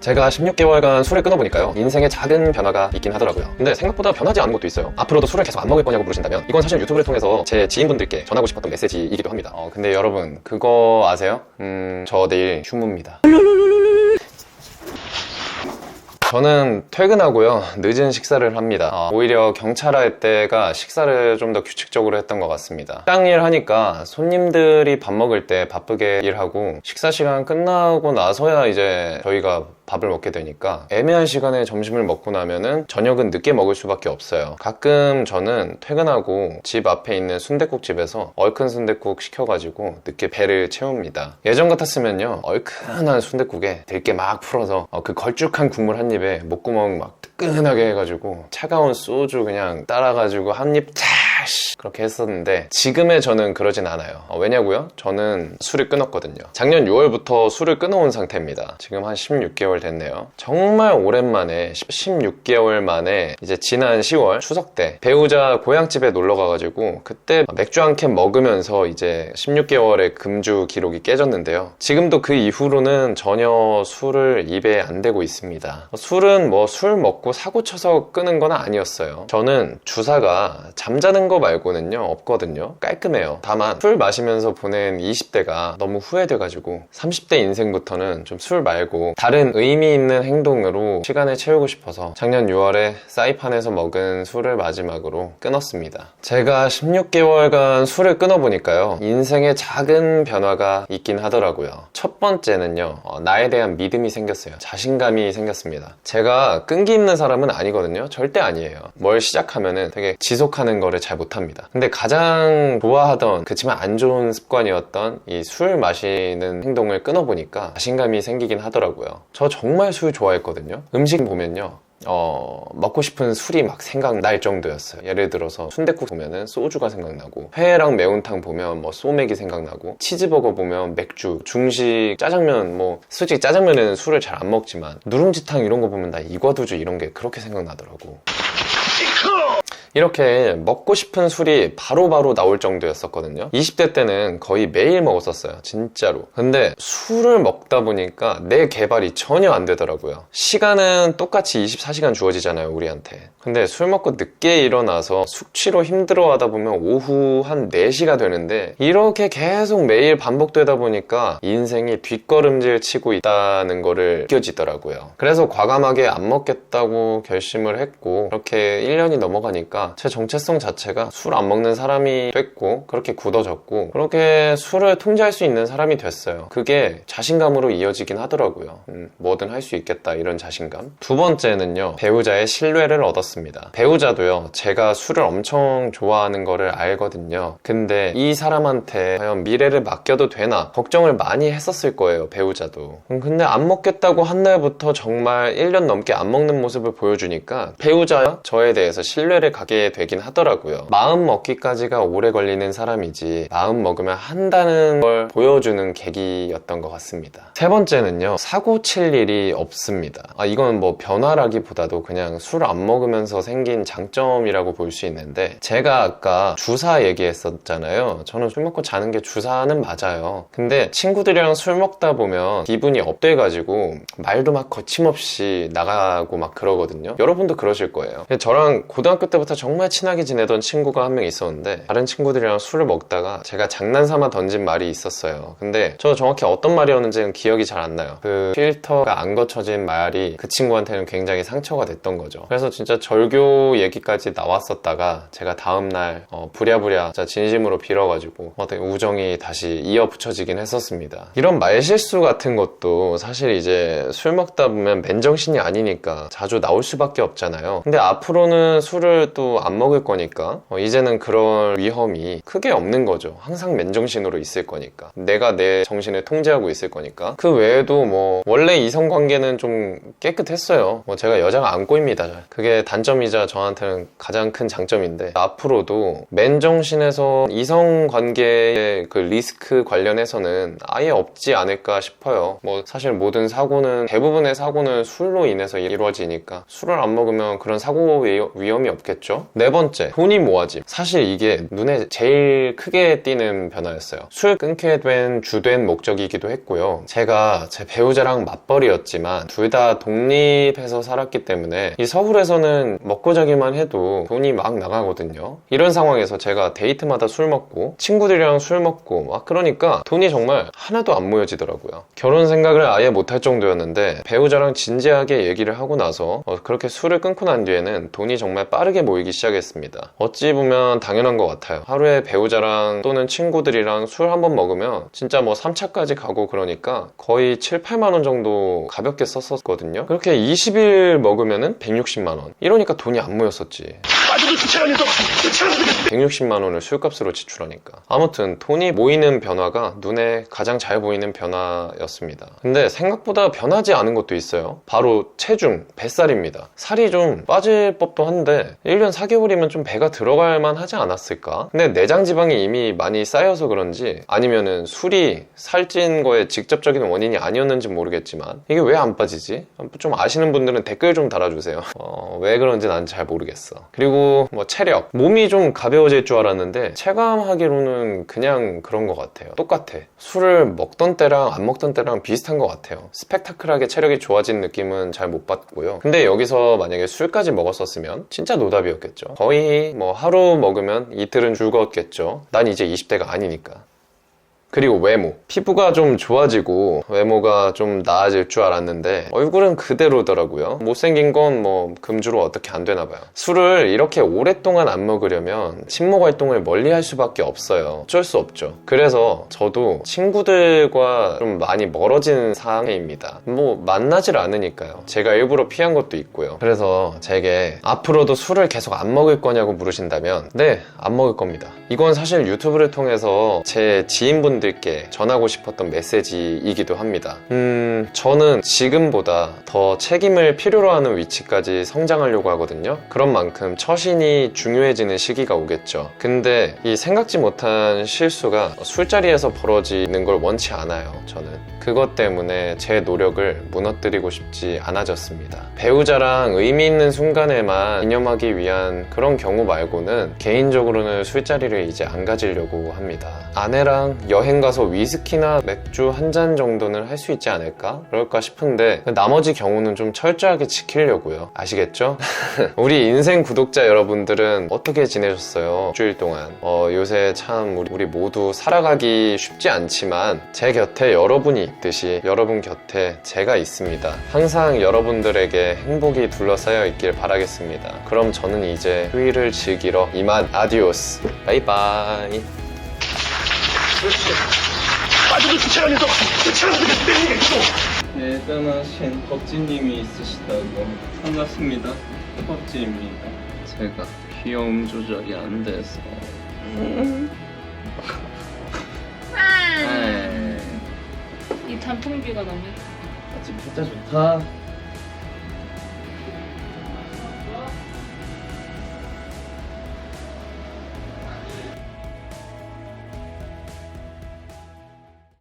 제가 16개월간 술을 끊어보니까요, 인생에 작은 변화가 있긴 하더라고요. 근데 생각보다 변하지 않은 것도 있어요. 앞으로도 술을 계속 안 먹을 거냐고 물으신다면 이건 사실 유튜브를 통해서 제 지인분들께 전하고 싶었던 메시지이기도 합니다. 근데 여러분 그거 아세요? 저 내일 휴무입니다. 저는 퇴근하고요, 늦은 식사를 합니다. 오히려 경찰할 때가 식사를 좀 더 규칙적으로 했던 것 같습니다. 식당 일 하니까 손님들이 밥 먹을 때 바쁘게 일하고 식사 시간 끝나고 나서야 이제 저희가 밥을 먹게 되니까 애매한 시간에 점심을 먹고 나면은 저녁은 늦게 먹을 수밖에 없어요. 가끔 저는 퇴근하고 집 앞에 있는 순댓국집에서 얼큰 순댓국 시켜가지고 늦게 배를 채웁니다. 예전 같았으면요, 얼큰한 순댓국에 들깨 막 풀어서 그 걸쭉한 국물 한 입에 목구멍 막 뜨끈하게 해가지고 차가운 소주 그냥 따라가지고 한 입 그렇게 했었는데, 지금의 저는 그러진 않아요. 왜냐고요? 저는 술을 끊었거든요. 작년 6월부터 술을 끊어온 상태입니다. 지금 한 16개월 됐네요. 정말 오랜만에 16개월 만에 이제 지난 10월 추석 때 배우자 고향집에 놀러 가가지고 그때 맥주 한 캔 먹으면서 이제 16개월의 금주 기록이 깨졌는데요. 지금도 그 이후로는 전혀 술을 입에 안 대고 있습니다. 술은 뭐 술 먹고 사고 쳐서 끊은 건 아니었어요. 저는 주사가 잠자는 거 말고는요 없거든요. 깔끔해요. 다만 술 마시면서 보낸 20대가 너무 후회돼가지고 30대 인생부터는 좀 술 말고 다른 의미 있는 행동으로 시간을 채우고 싶어서 작년 6월에 사이판에서 먹은 술을 마지막으로 끊었습니다. 제가 16개월간 술을 끊어보니까요, 인생에 작은 변화가 있긴 하더라고요. 첫 번째는요, 나에 대한 믿음이 생겼어요. 자신감이 생겼습니다. 제가 끈기 있는 사람은 아니거든요. 절대 아니에요. 뭘 시작하면은 되게 지속하는 거를 잘 못합니다. 근데 가장 좋아하던, 그치만 안 좋은 습관이었던 이 술 마시는 행동을 끊어보니까 자신감이 생기긴 하더라고요. 저 정말 술 좋아했거든요. 음식 보면요, 먹고 싶은 술이 막 생각날 정도였어요. 예를 들어서 순댓국 보면은 소주가 생각나고, 회랑 매운탕 보면 뭐 소맥이 생각나고, 치즈버거 보면 맥주, 중식, 짜장면, 뭐 솔직히 짜장면에는 술을 잘 안 먹지만 누룽지탕 이런 거 보면 나 이과두주 이런 게 그렇게 생각나더라고. 이렇게 먹고 싶은 술이 바로바로 나올 정도였었거든요. 20대 때는 거의 매일 먹었었어요, 진짜로. 근데 술을 먹다 보니까 내 개발이 전혀 안 되더라고요. 시간은 똑같이 24시간 주어지잖아요, 우리한테. 근데 술 먹고 늦게 일어나서 숙취로 힘들어하다 보면 오후 한 4시가 되는데, 이렇게 계속 매일 반복되다 보니까 인생이 뒷걸음질 치고 있다는 거를 느껴지더라고요. 그래서 과감하게 안 먹겠다고 결심을 했고, 그렇게 1년이 넘어가니까 제 정체성 자체가 술 안 먹는 사람이 됐고, 그렇게 굳어졌고, 그렇게 술을 통제할 수 있는 사람이 됐어요. 그게 자신감으로 이어지긴 하더라고요. 뭐든 할 수 있겠다, 이런 자신감. 두 번째는요, 배우자의 신뢰를 얻었습니다. 배우자도요, 제가 술을 엄청 좋아하는 거를 알거든요. 근데 이 사람한테 과연 미래를 맡겨도 되나 걱정을 많이 했었을 거예요, 배우자도. 근데 안 먹겠다고 한 날부터 정말 1년 넘게 안 먹는 모습을 보여주니까 배우자야 저에 대해서 신뢰를 갖게 되긴 하더라고요. 마음 먹기까지가 오래 걸리는 사람이지 마음 먹으면 한다는 걸 보여주는 계기였던 것 같습니다. 세 번째는요, 사고 칠 일이 없습니다. 이건 뭐 변화라기보다도 그냥 술 안 먹으면서 생긴 장점이라고 볼 수 있는데, 제가 아까 주사 얘기했었잖아요. 저는 술 먹고 자는 게 주사는 맞아요. 근데 친구들이랑 술 먹다 보면 기분이 업돼가지고 말도 막 거침없이 나가고 막 그러거든요. 여러분도 그러실 거예요. 저랑 고등학교 때부터 정말 친하게 지내던 친구가 한 명 있었는데, 다른 친구들이랑 술을 먹다가 제가 장난삼아 던진 말이 있었어요. 근데 저 정확히 어떤 말이었는지는 기억이 잘 안 나요. 그 필터가 안 거쳐진 말이 그 친구한테는 굉장히 상처가 됐던 거죠. 그래서 진짜 절교 얘기까지 나왔었다가 제가 다음날 부랴부랴 진짜 진심으로 빌어가지고 되게 우정이 다시 이어붙여지긴 했었습니다. 이런 말실수 같은 것도 사실 이제 술 먹다 보면 맨정신이 아니니까 자주 나올 수밖에 없잖아요. 근데 앞으로는 술을 또 안 먹을 거니까 이제는 그런 위험이 크게 없는 거죠. 항상 맨정신으로 있을 거니까, 내가 내 정신을 통제하고 있을 거니까. 그 외에도 뭐 원래 이성관계는 좀 깨끗했어요. 제가 여자가 안 꼬입니다. 그게 단점이자 저한테는 가장 큰 장점인데, 앞으로도 맨정신에서 이성관계의 그 리스크 관련해서는 아예 없지 않을까 싶어요. 사실 모든 사고는, 대부분의 사고는 술로 인해서 이루어지니까 술을 안 먹으면 그런 사고 위험이 없겠죠. 있죠. 네 번째, 돈이 모아짐. 사실 이게 눈에 제일 크게 띄는 변화였어요. 술 끊게 된 주된 목적이기도 했고요. 제가 제 배우자랑 맞벌이였지만 둘 다 독립해서 살았기 때문에 이 서울에서는 먹고 자기만 해도 돈이 막 나가거든요. 이런 상황에서 제가 데이트마다 술 먹고 친구들이랑 술 먹고 막 그러니까 돈이 정말 하나도 안 모여지더라고요. 결혼 생각을 아예 못할 정도였는데 배우자랑 진지하게 얘기를 하고 나서 그렇게 술을 끊고 난 뒤에는 돈이 정말 빠르게 모이기 시작했습니다. 어찌 보면 당연한 것 같아요. 하루에 배우자랑 또는 친구들이랑 술 한 번 먹으면 진짜 뭐 3차까지 가고 그러니까 거의 7, 8만 원 정도 가볍게 썼었거든요. 그렇게 20일 먹으면은 160만 원. 이러니까 돈이 안 모였었지. 160만 원을 술값으로 지출하니까. 아무튼 돈이 모이는 변화가 눈에 가장 잘 보이는 변화였습니다. 근데 생각보다 변하지 않은 것도 있어요. 바로 체중, 뱃살입니다. 살이 좀 빠질 법도 한데 1년 4개월이면 좀 배가 들어갈 만 하지 않았을까? 근데 내장 지방이 이미 많이 쌓여서 그런지 아니면은 술이 살찐 거에 직접적인 원인이 아니었는지 모르겠지만 이게 왜 안 빠지지? 좀 아시는 분들은 댓글 좀 달아주세요. 왜 그런지 난 잘 모르겠어. 그리고 뭐 체력, 몸이 좀 가벼워질 줄 알았는데 체감하기로는 그냥 그런 것 같아요. 똑같아. 술을 먹던 때랑 안 먹던 때랑 비슷한 것 같아요. 스펙타클하게 체력이 좋아진 느낌은 잘 못 받고요. 근데 여기서 만약에 술까지 먹었었으면 진짜 노답이었겠죠. 거의 뭐 하루 먹으면 이틀은 죽었겠죠. 난 이제 20대가 아니니까. 그리고 외모. 피부가 좀 좋아지고 외모가 좀 나아질 줄 알았는데 얼굴은 그대로더라고요. 못생긴 건 뭐 금주로 어떻게 안 되나 봐요. 술을 이렇게 오랫동안 안 먹으려면 친목 활동을 멀리 할 수밖에 없어요. 어쩔 수 없죠. 그래서 저도 친구들과 좀 많이 멀어진 상황입니다. 뭐 만나질 않으니까요. 제가 일부러 피한 것도 있고요. 그래서 제게 앞으로도 술을 계속 안 먹을 거냐고 물으신다면 네, 안 먹을 겁니다. 이건 사실 유튜브를 통해서 제 지인분들께 전하고 싶었던 메시지이기도 합니다. 저는 지금보다 더 책임을 필요로 하는 위치까지 성장하려고 하거든요. 그런 만큼 처신이 중요해지는 시기가 오겠죠. 근데 이 생각지 못한 실수가 술자리에서 벌어지는 걸 원치 않아요. 저는 그것 때문에 제 노력을 무너뜨리고 싶지 않아졌습니다. 배우자랑 의미 있는 순간에만 기념하기 위한 그런 경우 말고는 개인적으로는 술자리를 이제 안 가지려고 합니다. 아내랑 여행 가서 위스키나 맥주 한 잔 정도는 할 수 있지 않을까? 그럴까 싶은데 나머지 경우는 좀 철저하게 지키려고요. 아시겠죠? 우리 인생 구독자 여러분들은 어떻게 지내셨어요? 일주일 동안 요새 참 우리 모두 살아가기 쉽지 않지만 제 곁에 여러분이 있듯이 여러분 곁에 제가 있습니다. 항상 여러분들에게 행복이 둘러싸여 있길 바라겠습니다. 그럼 저는 이제 휴일을 즐기러 이만 아디오스. 바이바이. 대단하신 덕지님이 있으시다고. 반갑습니다. 덕지입니다. 제가 귀여움 조절이 안 돼서. 이 단풍뷰가 너무 아직 진짜 좋다.